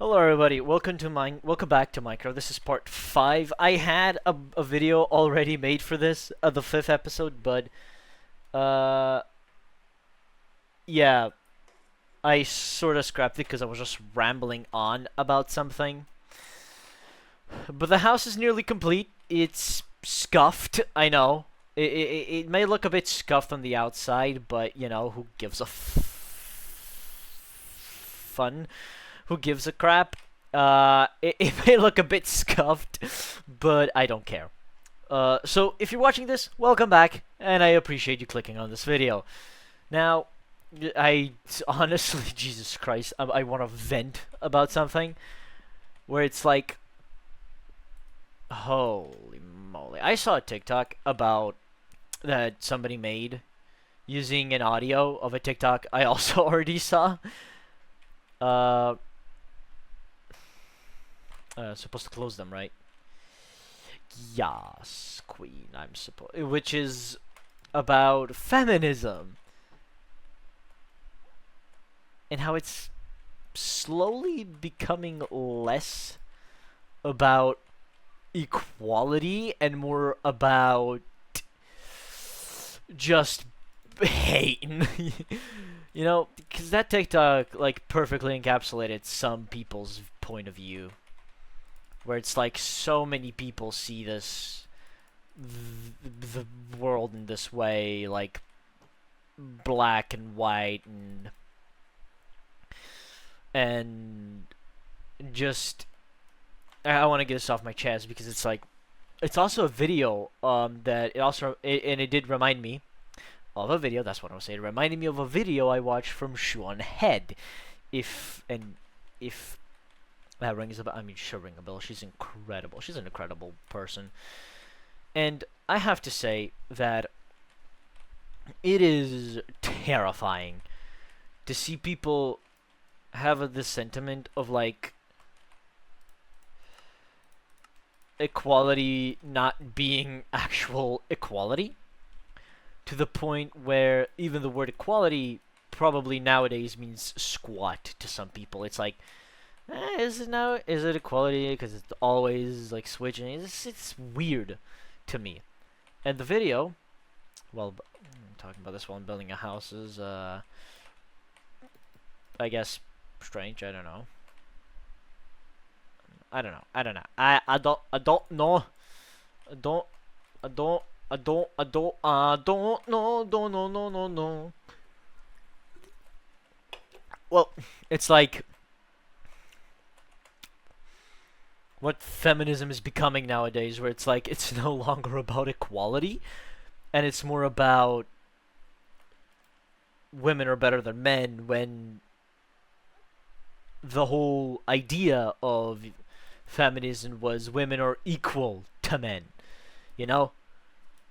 Hello everybody, welcome back to Minecraft. This is part 5. I had a video already made for this, the 5th episode, but uh yeah, I sort of scrapped it because I was just rambling on about something. But the house is nearly complete. It's scuffed, I know. It may look a bit scuffed on the outside, but you know, who gives a fun? Who gives a crap? It may look a bit scuffed, but I don't care. So if you're watching this, welcome back, and I appreciate you clicking on this video. Now, I honestly, Jesus Christ, I want to vent about something where it's like, holy moly! I saw a TikTok about that somebody made using an audio of a TikTok I also already saw. Uh, Supposed to close them, right? Yes, Queen. I'm supposed, which is about feminism and how it's slowly becoming less about equality and more about just hating. You know, because that TikTok like perfectly encapsulated some people's point of view, where it's like so many people see the world in this way, like black and white, and just I want to get this off my chest because it's like it's also a video that and it did remind me of a video. That's what I was saying. It reminded me of a video I watched from Sean Head. If that rings a bell, I mean, she'll ring a bell. She's incredible. She's an incredible person. And I have to say that it is terrifying to see people have this sentiment of like equality not being actual equality, to the point where even the word equality probably nowadays means squat to some people. It's like, is it equality? Because it's always like switching. It's weird to me. And the video, well, I'm talking about this while I'm building a house is, I guess, strange. I don't know. I don't know. I don't know. I don't, I don't, I don't know, don't know, no, no, no. Well, it's like what feminism is becoming nowadays, where it's like it's no longer about equality, and it's more about women are better than men, when the whole idea of feminism was women are equal to men. You know,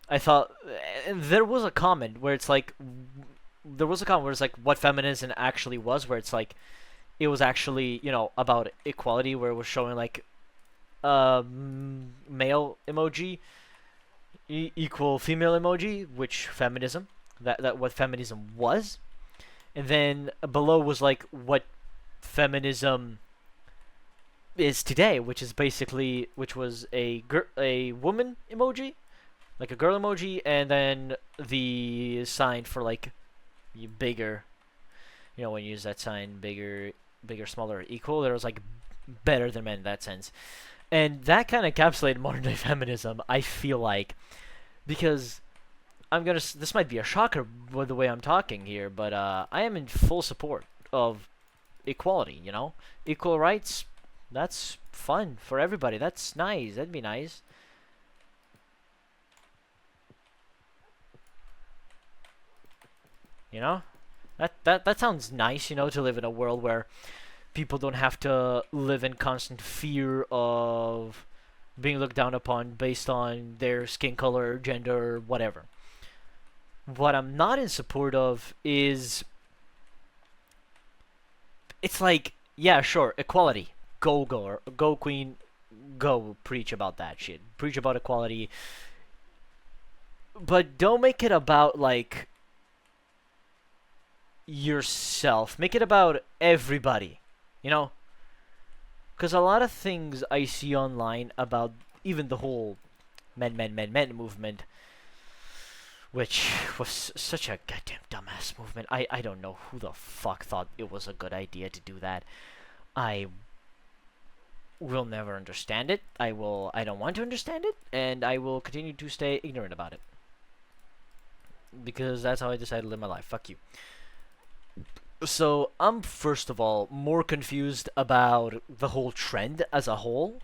I thought there was a comment where it's like what feminism actually was, where it's like it was actually, you know, about equality, where it was showing like male emoji equal female emoji, which feminism, that what feminism was. And then below was like what feminism is today, which is basically, which was a woman emoji, like a girl emoji, and then the sign for like bigger, you know, when you use that sign, bigger, smaller, equal. There was like better than men in that sense, and that kind of encapsulated modern day feminism, I feel like, because this might be a shocker with the way I'm talking here, but I am in full support of equality. You know, equal rights. That's fun for everybody. That's nice. That'd be nice. You know, that sounds nice. You know, to live in a world where people don't have to live in constant fear of being looked down upon based on their skin color, gender, whatever. What I'm not in support of is, it's like, yeah, sure, equality. Go queen, go preach about that shit. Preach about equality, but don't make it about like yourself. Make it about everybody. You know, Because a lot of things I see online about even the whole men movement, which was such a goddamn dumbass movement. I don't know who the fuck thought it was a good idea to do that. I will never understand it. I don't want to understand it, and I will continue to stay ignorant about it. Because that's how I decided to live my life. Fuck you. So, I'm first of all more confused about the whole trend as a whole,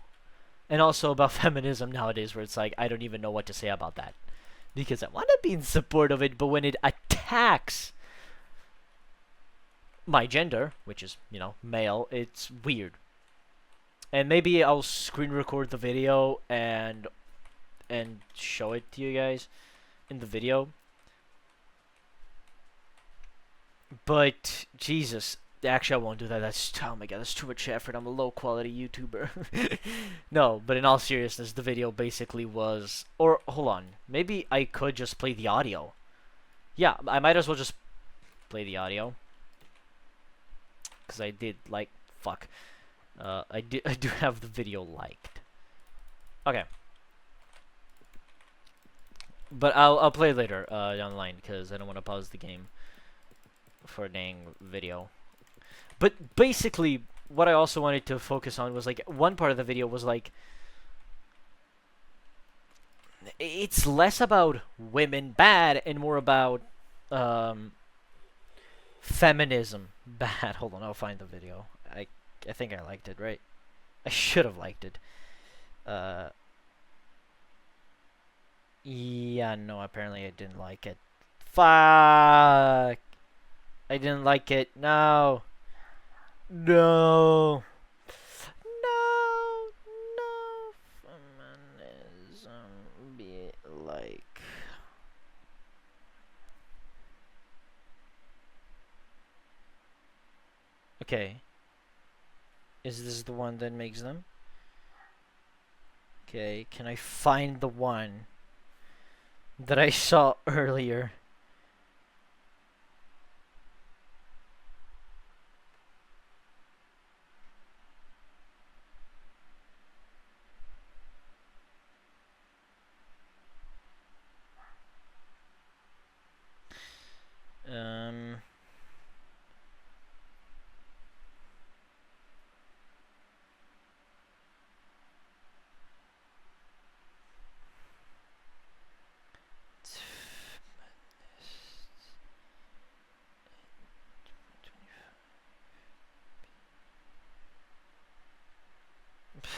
and also about feminism nowadays, where it's like, I don't even know what to say about that. Because I want to be in support of it, but when it attacks my gender, which is, male, it's weird. And maybe I'll screen record the video and show it to you guys in the video. But Jesus, actually I won't do that. Oh my god, that's too much effort. I'm a low quality YouTuber. No, but in all seriousness, the video basically was, or hold on, maybe I could just play the audio. Yeah, I might as well just play the audio. Cause I did fuck. I do have the video liked. Okay. But I'll play it later online because I don't want to pause the game for a dang video. But basically, what I also wanted to focus on was one part of the video was it's less about women bad and more about feminism bad. Hold on, I'll find the video. I think I liked it, right? I should have liked it. Yeah, no, apparently I didn't like it. Fuck! I didn't like it. No. No. No. No. Feminism be like. Okay. Is this the one that makes them? Okay, can I find the one that I saw earlier?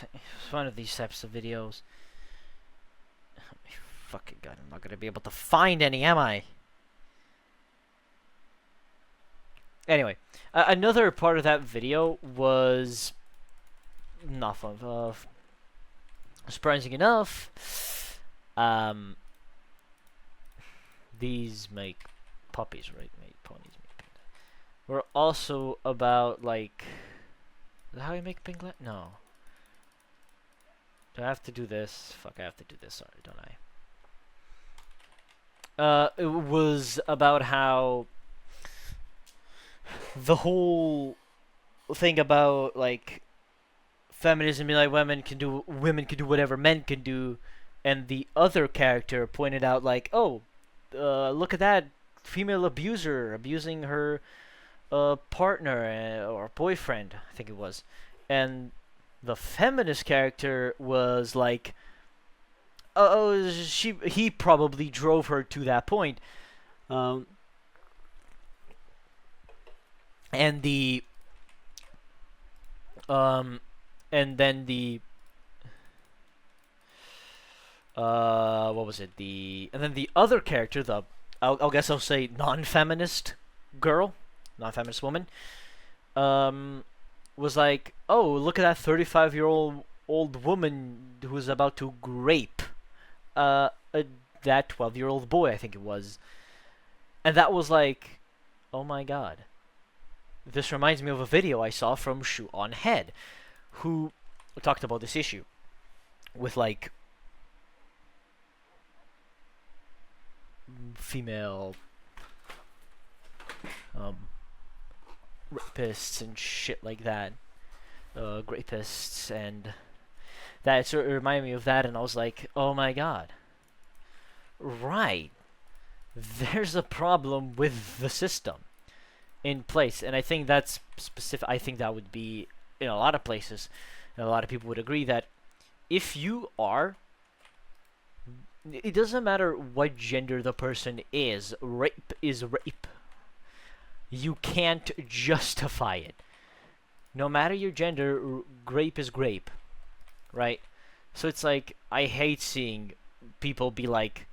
It's one of these types of videos. Oh my fucking god, I'm not gonna be able to find any, am I? Anyway, another part of that video was not fun. Surprising enough, these make puppies, right? Make ponies. We're also about is that how you make pink light? No. Do I have to do this? Fuck, I have to do this. Sorry, don't I? It was about how the whole thing about feminism being like women can do whatever men can do, and the other character pointed out oh, look at that female abuser abusing her partner or boyfriend, I think it was, and the feminist character was oh, he probably drove her to that point, and then the what was it, and then the other character, I'll guess I'll say non-feminist woman, was oh, look at that 35-year-old woman who's about to rape that 12-year-old boy, I think it was. And that was oh my god. This reminds me of a video I saw from Shoot on Head, who talked about this issue with female rapists and shit like that. rapists, and that sort of reminded me of that, and I was like, oh my god, right, there's a problem with the system in place. And I think that's specific. I think that would be in a lot of places, and a lot of people would agree that if you are, it doesn't matter what gender the person is, rape is rape. You can't justify it. No matter your gender, grape is grape, right? So it's like, I hate seeing people be like,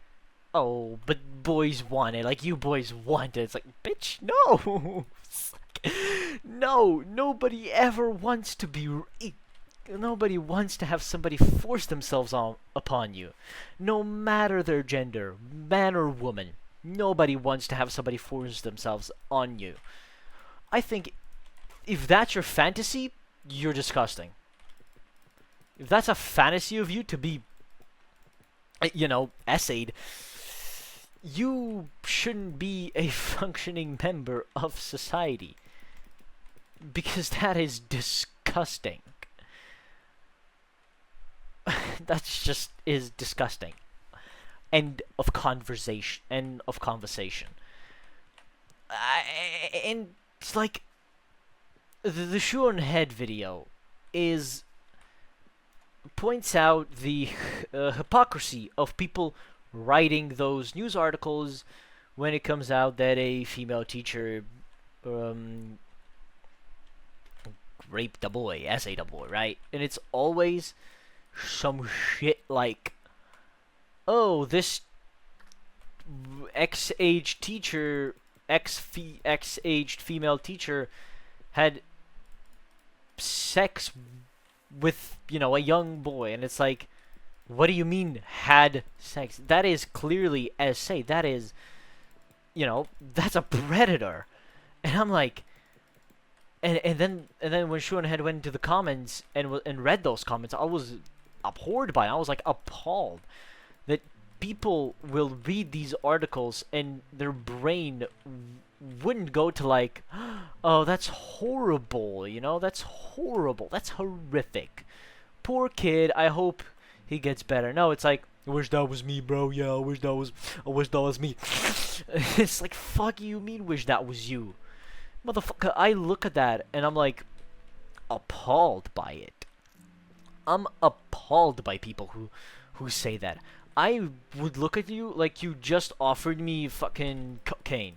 oh, but boys want it. Like, you boys want it. It's like, bitch, no. No, nobody ever wants to be raped. Nobody wants to have somebody force themselves upon you. No matter their gender, man or woman. Nobody wants to have somebody force themselves on you. I think if that's your fantasy, you're disgusting. If that's a fantasy of you to be, essayed, you shouldn't be a functioning member of society. Because that is disgusting. That just is disgusting. End of conversation. And it's like, the Shoe on Head video points out the hypocrisy of people writing those news articles when it comes out that a female teacher raped a boy, essayed a boy, right? And it's always some shit like, oh, this X-aged teacher, X-aged female teacher had sex with, a young boy. And it's like, what do you mean had sex? That is clearly essay. That is, that's a predator. And I'm like, and then when Shoe on Head went into the comments and read those comments, I was abhorred by it. I was like appalled that people will read these articles and their brain wouldn't go to like, oh, that's horrible, that's horrible, that's horrific, poor kid, I hope he gets better. No, it's like, I wish that was me, bro. Yeah, I wish that was me. It's like, fuck you mean wish that was you, motherfucker. I look at that and I'm like appalled by it. I'm appalled by people who say that. I would look at you like you just offered me fucking cocaine.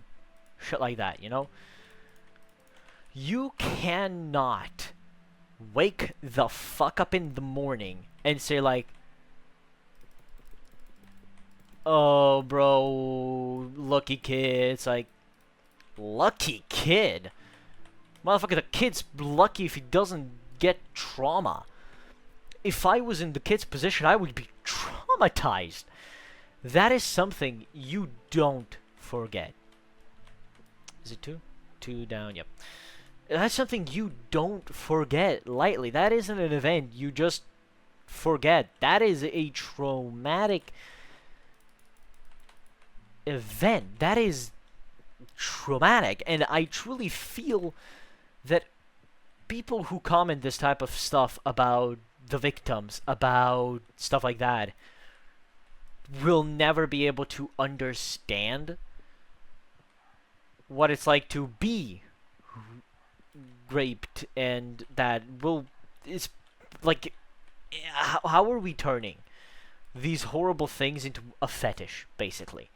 Shit like that, You cannot wake the fuck up in the morning and say like, oh, bro, lucky kid. It's like, lucky kid? Motherfucker, the kid's lucky if he doesn't get trauma. If I was in the kid's position, I would be traumatized. That is something you don't forget. Is it 2? 2 down, yep. That's something you don't forget lightly. That isn't an event you just forget. That is a traumatic event. That is traumatic. And I truly feel that people who comment this type of stuff about the victims, about stuff like that, will never be able to understand what it's like to be raped, and that it's like, how are we turning these horrible things into a fetish, basically?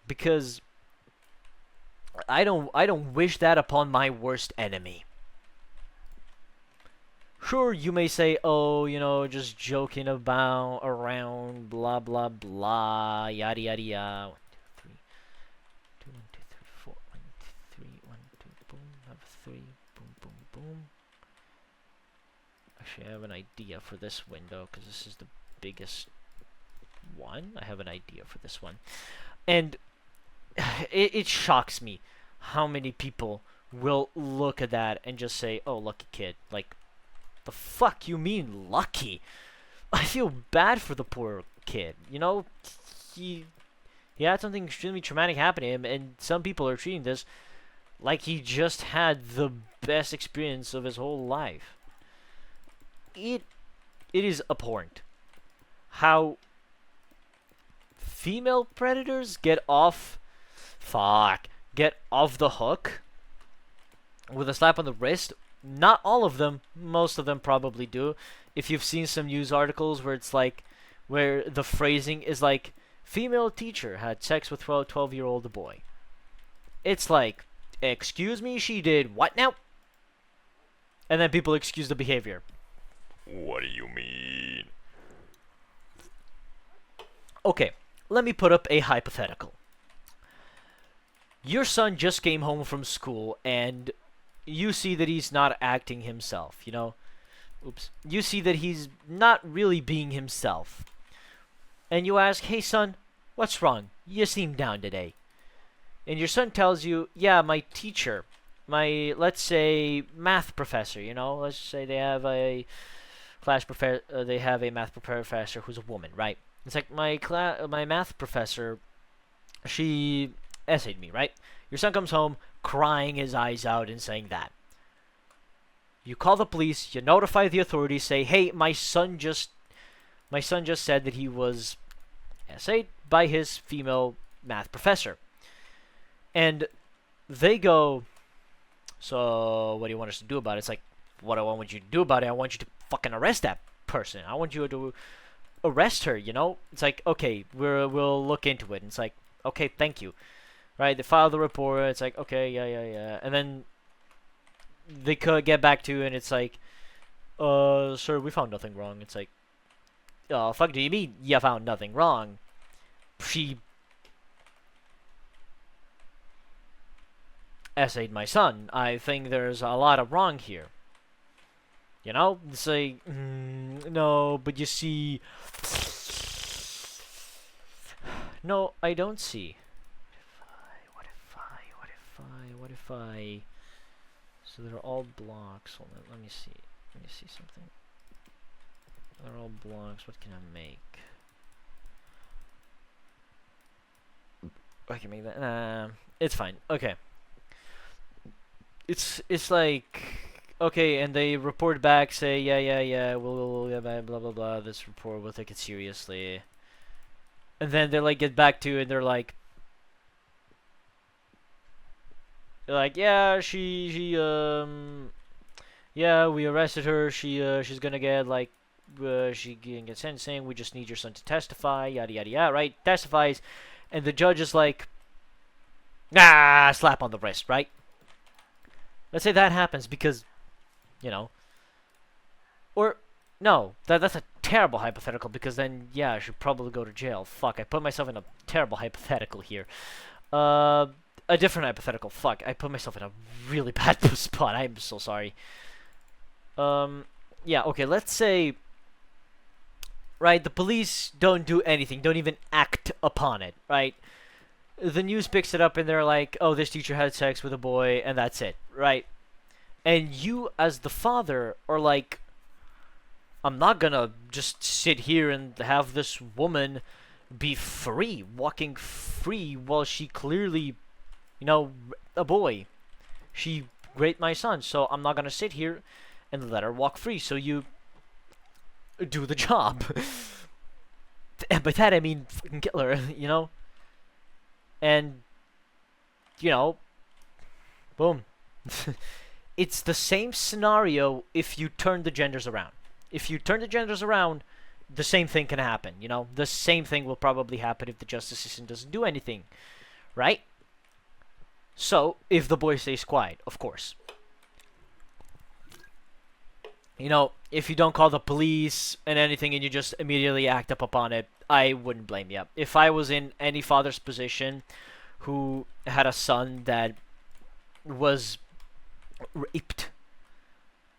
Because I don't wish that upon my worst enemy. Sure, you may say, oh, just joking around, blah, blah, blah, yada, yada, yada. 1, 2, 3. 2, 1, 2, 3, 4. 1, 2, 3, 1, 2, boom, have 3, boom, boom, boom. Actually, I have an idea for this window, because this is the biggest one. I have an idea for this one. And it shocks me how many people will look at that and just say, oh, lucky kid. Like, the fuck you mean lucky? I feel bad for the poor kid. He had something extremely traumatic happen to him, and some people are treating this like he just had the best experience of his whole life. it is abhorrent how female predators get off the hook with a slap on the wrist. Not all of them, most of them probably do. If you've seen some news articles where it's like, where the phrasing is like, female teacher had sex with 12-year-old boy. It's like, excuse me, she did what now? And then people excuse the behavior. What do you mean? Okay, let me put up a hypothetical. Your son just came home from school and you see that he's not acting himself, you know? Oops. You see that he's not really being himself. And you ask, hey son, what's wrong? You seem down today. And your son tells you, yeah, my teacher, my, let's say, math professor, you know? Let's say they have a they have a math professor who's a woman, right? It's like, my math professor, she essayed me, right? Your son comes home crying his eyes out and saying that. You call the police, you notify the authorities, say, hey, my son just said that he was essayed by his female math professor. And they go, so what do you want us to do about it? It's like, what do I want you to do about it? I want you to fucking arrest that person. I want you to arrest her, you know? It's like, okay, we'll look into it. And it's like, okay, thank you. Right? They file the report. It's like, okay, yeah. And then they could get back to you, and it's like, sir, we found nothing wrong. It's like, oh, fuck do you mean you found nothing wrong? She essayed my son. I think there's a lot of wrong here. You know? It's like, no, but you see... No, I don't see. What if I... So they're all blocks. Hold on, let me see. Let me see something. They're all blocks. What can I make? I can make that. It's fine. Okay. It's like, okay, and they report back, say, yeah, we'll blah blah blah. This report, we'll take it seriously. And then they like get back to it, and they're like, yeah, yeah, we arrested her. She's gonna get like, she can get sentencing. We just need your son to testify. Yada yada yada. Right? Testifies, and the judge is like, slap on the wrist. Right? Let's say that happens because, you know, or no, that's a terrible hypothetical because then yeah, I should probably go to jail. Fuck, I put myself in a terrible hypothetical here. A different hypothetical. Fuck, I put myself in a really bad spot. I'm so sorry. Yeah, okay, let's say, right, the police don't do anything, don't even act upon it, right? The news picks it up and they're like, oh, this teacher had sex with a boy, and that's it, right? And you, as the father, are like, I'm not gonna just sit here and have this woman be free, walking free, while she clearly, you know, a boy. She raped my son, so I'm not gonna sit here and let her walk free. So you do the job. And by that I mean fucking kill her, you know? And, you know, boom. It's the same scenario if you turn the genders around. If you turn the genders around, the same thing can happen, you know? The same thing will probably happen if the justice system doesn't do anything, right? So, if the boy stays quiet, of course. You know, if you don't call the police and anything and you just immediately act up upon it, I wouldn't blame you. If I was in any father's position who had a son that was raped,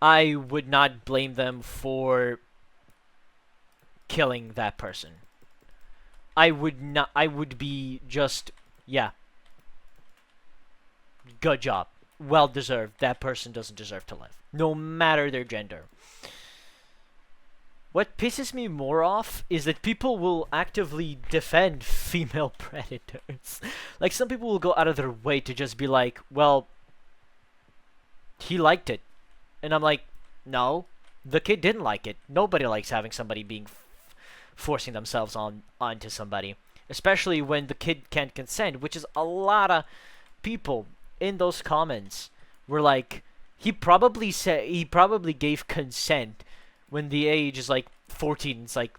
I would not blame them for killing that person. I would be just, yeah, good job. Well deserved. That person doesn't deserve to live, no matter their gender. What pisses me more off is that people will actively defend female predators. Like, some people will go out of their way to just be like, well, he liked it. And I'm like, no, The kid didn't like it. Nobody likes having somebody being forcing themselves onto somebody, especially when the kid can't consent, which is a lot of people in those comments were like, he probably gave consent when the age is like 14. It's like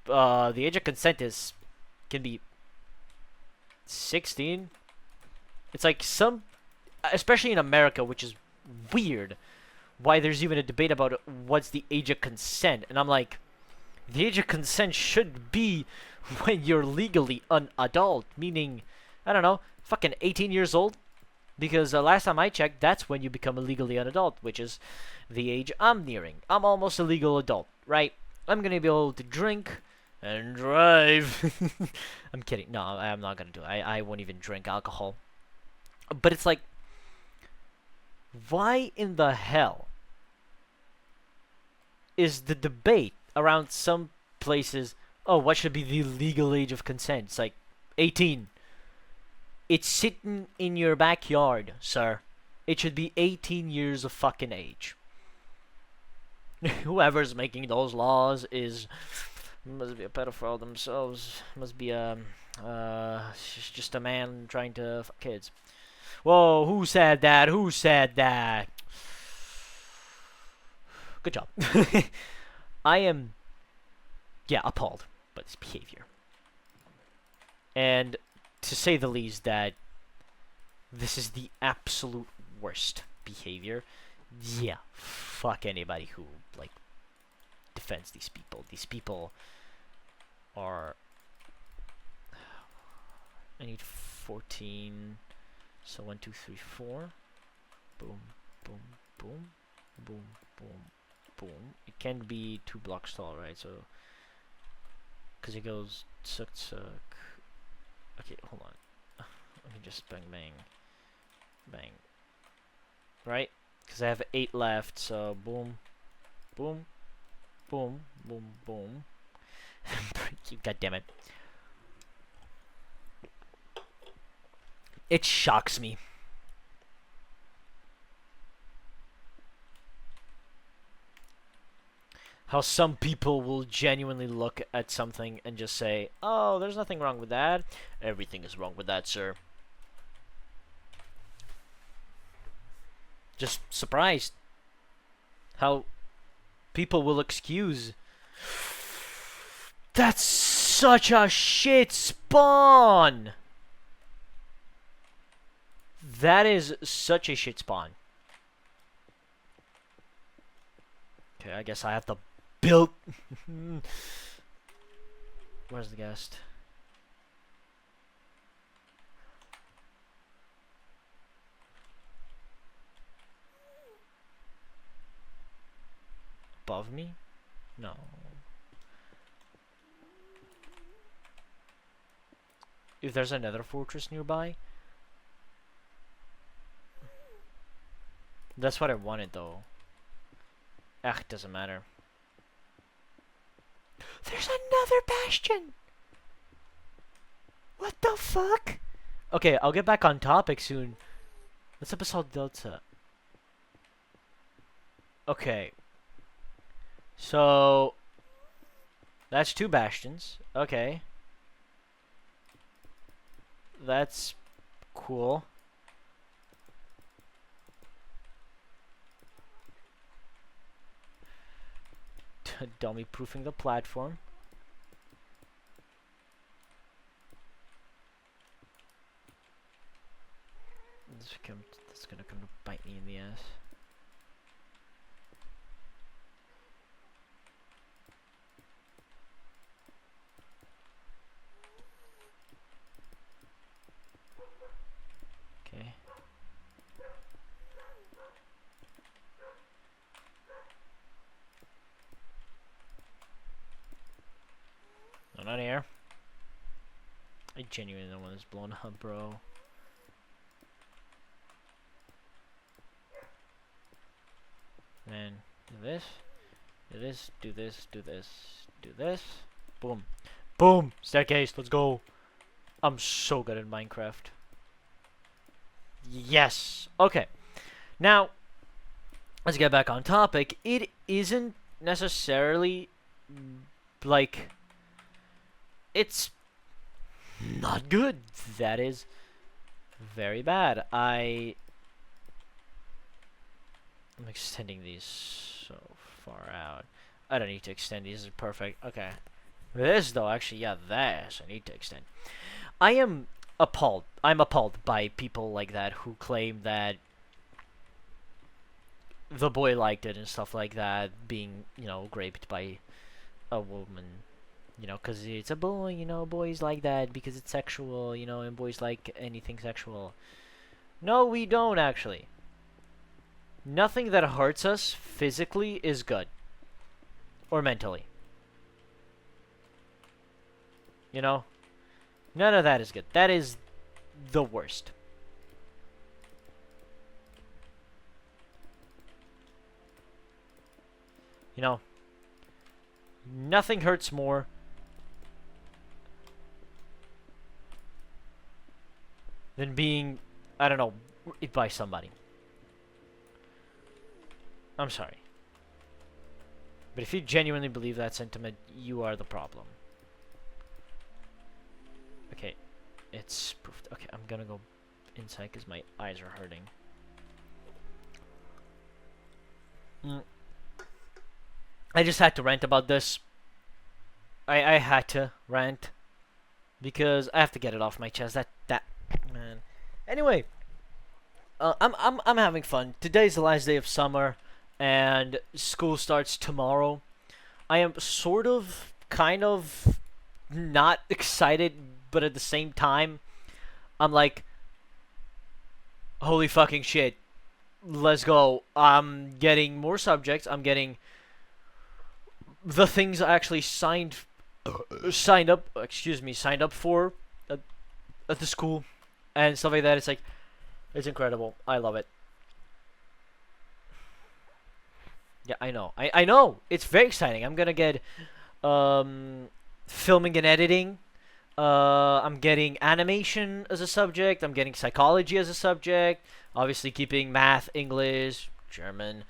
the age of consent can be 16. It's like especially in America, which is weird, why there's even a debate about what's the age of consent. And I'm like, the age of consent should be when you're legally an adult, meaning, I don't know, fucking 18 years old. Because last time I checked, that's when you become a legally an adult, which is the age I'm nearing. I'm almost a legal adult, right? I'm gonna be able to drink and drive. I'm kidding. No, I'm not gonna do it. I won't even drink alcohol. But it's like, why in the hell is the debate around some places, oh, what should be the legal age of consent? It's like 18. It's sitting in your backyard, sir. It should be 18 years of fucking age. Whoever's making those laws must be a pedophile themselves. Must be just a man trying to fuck kids. Whoa, who said that? Who said that? Good job. I am, yeah, appalled by this behavior. And to say the least, that this is the absolute worst behavior. Yeah, fuck anybody who, like, defends these people. These people are... I need 14... So 1, 2, 3, 4. Boom, boom, boom, boom, boom, boom. It can be 2 blocks tall, right? So, because it goes suck, suck. Okay, hold on. Let me just bang, bang, bang. Right? Because I have 8 left. So boom, boom, boom, boom, boom. God damn it. It shocks me. How some people will genuinely look at something and just say, oh, there's nothing wrong with that. Everything is wrong with that, sir. Just surprised how people will excuse. That's such a shit spawn! That is such a shit spawn. Okay, I guess I have to build. Where's the guest? Above me? No. If there's another fortress nearby. That's what I wanted, though. Ah, it doesn't matter. There's another bastion! What the fuck? Okay, I'll get back on topic soon. What's episode Delta? Okay. So... that's 2 bastions. Okay. That's cool. Dummy proofing the platform. That's gonna come to bite me in the ass. Okay. No, not here. I genuinely don't want this blown up, bro. Man, do this, do this, do this, do this, do this. Boom. Boom! Staircase, let's go. I'm so good at Minecraft. Yes! Okay. Now, let's get back on topic. It isn't necessarily like it's not good. That is very bad. I'm extending these so far out. I don't need to extend these. This is perfect. Okay. This though, actually, yeah, this I need to extend. I am appalled. I'm appalled by people like that who claim that the boy liked it and stuff like that, being, raped by a woman, because it's a boy, boys like that because it's sexual, and boys like anything sexual. No, we don't actually. Nothing that hurts us physically is good. Or mentally. None of that is good. That is the worst. Nothing hurts more than being, I don't know, raped by somebody. I'm sorry. But if you genuinely believe that sentiment, you are the problem. Okay, it's proof. Okay, I'm gonna go inside because my eyes are hurting. I just had to rant about this. I had to rant because I have to get it off my chest. That man. Anyway, I'm having fun. Today's the last day of summer, and school starts tomorrow. I am sort of, kind of, not excited, but at the same time, I'm like, holy fucking shit, let's go. I'm getting more subjects. I'm getting the things I actually signed up for at the school and stuff like that. It's like, it's incredible. I love it. Yeah, I know. I know. It's very exciting. I'm gonna get filming and editing. I'm getting animation as a subject. I'm getting psychology as a subject. Obviously, keeping math, English, German,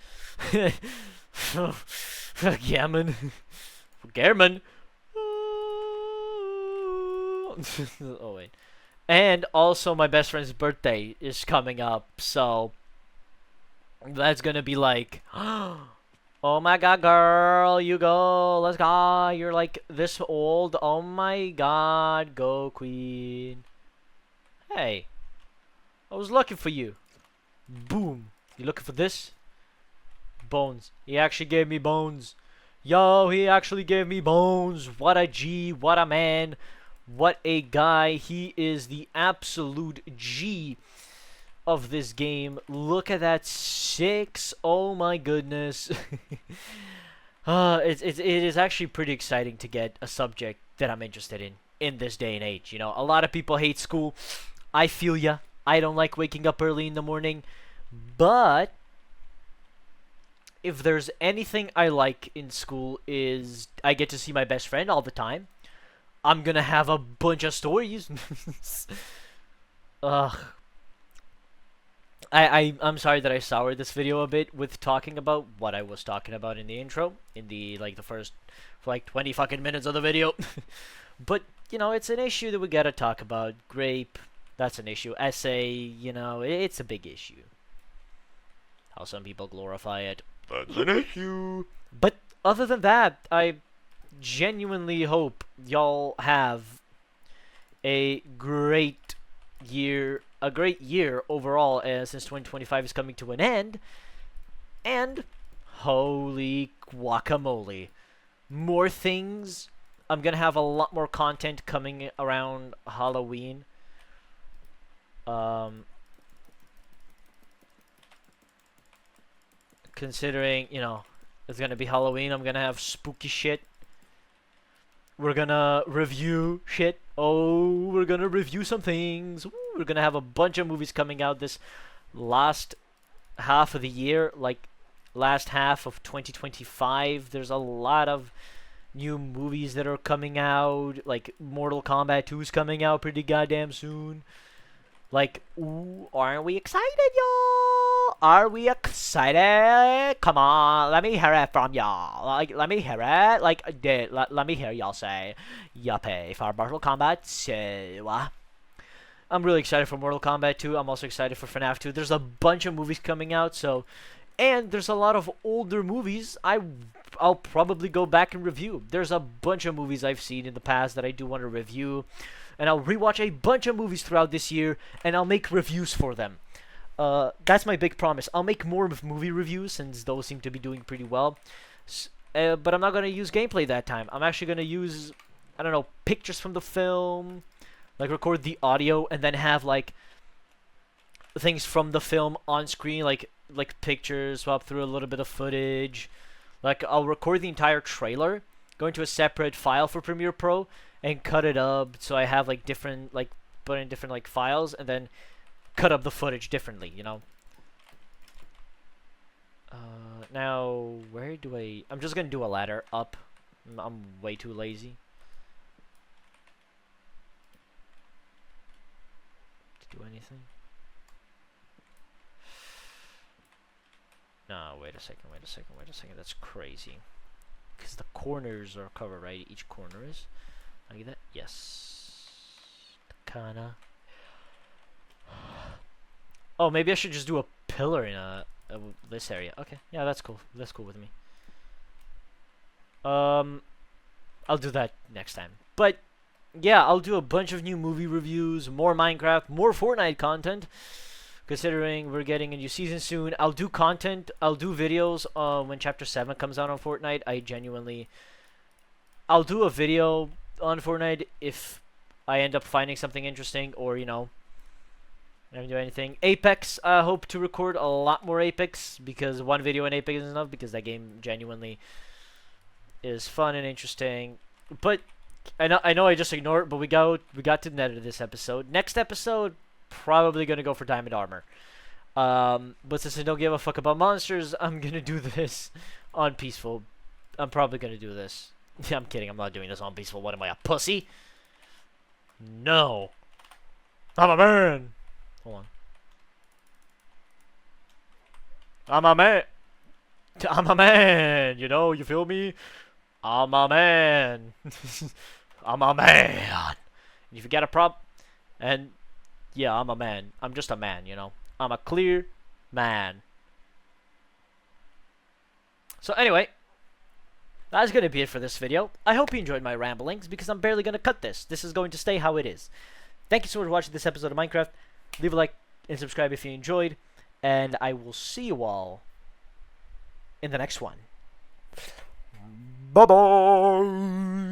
German, German. Oh wait, and also my best friend's birthday is coming up, so that's gonna be like, oh my god, girl, you go, let's go. You're like this old. Oh my god, go queen. Hey, I was looking for you. Boom. You looking for this? Bones. He actually gave me bones. Yo, he actually gave me bones. What a G. What a man. What a guy. He is the absolute G of this game. Look at that 6. Oh my goodness. It is actually pretty exciting to get a subject that I'm interested in this day and age. A lot of people hate school. I feel ya. I don't like waking up early in the morning. But if there's anything I like in school is I get to see my best friend all the time. I'm gonna have a bunch of stories. Ugh. I'm sorry that I soured this video a bit with talking about what I was talking about in the intro, in the first 20 fucking minutes of the video. But it's an issue that we gotta talk about. Grape, that's an issue. Essay, it's a big issue. How some people glorify it, that's an issue. But other than that, I genuinely hope y'all have a great year overall, since 2025 is coming to an end. And holy guacamole, more things. I'm gonna have a lot more content coming around Halloween. Considering, it's gonna be Halloween, I'm gonna have spooky shit. We're gonna review shit. Oh, we're gonna review some things. Ooh, we're gonna have a bunch of movies coming out this last half of the year, last half of 2025. There's a lot of new movies that are coming out. Like Mortal Kombat 2 is coming out pretty goddamn soon. Ooh, aren't we excited, y'all? Are we excited? Come on, let me hear it from y'all. Like, let me hear it. Like, let me hear y'all say, yuppie for Mortal Kombat 2. I'm really excited for Mortal Kombat 2. I'm also excited for FNAF 2. There's a bunch of movies coming out, so... And there's a lot of older movies I'll probably go back and review. There's a bunch of movies I've seen in the past that I do want to review. And I'll rewatch a bunch of movies throughout this year, and I'll make reviews for them. That's my big promise. I'll make more movie reviews, since those seem to be doing pretty well. But I'm not going to use gameplay that time. I'm actually going to use, I don't know, pictures from the film... Like, record the audio and then have, like, things from the film on screen, like pictures, swap through a little bit of footage. Like, I'll record the entire trailer, go into a separate file for Premiere Pro, and cut it up so I have, like, different, like, put in different, like, files, and then cut up the footage differently, you know? Now, where do I'm just gonna do a ladder up. I'm way too lazy do anything. No, wait a second. That's crazy. Because the corners are covered, right? Each corner is. Like that? Yes. Kinda. Oh, maybe I should just do a pillar in this area. Okay, yeah, that's cool. That's cool with me. I'll do that next time. But yeah, I'll do a bunch of new movie reviews, more Minecraft, more Fortnite content. Considering we're getting a new season soon, I'll do content, I'll do videos when Chapter 7 comes out on Fortnite. I'll do a video on Fortnite if I end up finding something interesting, or, you know, I haven't done anything. Apex, I hope to record a lot more Apex, because one video in Apex is enough, because that game genuinely is fun and interesting. But I know I just ignored it, but we got to the end of this episode. Next episode, probably gonna go for Diamond Armor. But since I don't give a fuck about monsters, I'm gonna do this on Peaceful. I'm probably gonna do this. Yeah, I'm kidding. I'm not doing this on Peaceful. What am I, a pussy? No. I'm a man. Hold on. I'm a man. I'm a man. You know, you feel me? I'm a man. I'm a man. And if you got a problem, and yeah, I'm a man. I'm just a man, you know. I'm a clear man. So anyway, that's going to be it for this video. I hope you enjoyed my ramblings, because I'm barely going to cut this. This is going to stay how it is. Thank you so much for watching this episode of Minecraft. Leave a like and subscribe if you enjoyed. And I will see you all in the next one. Bye-bye!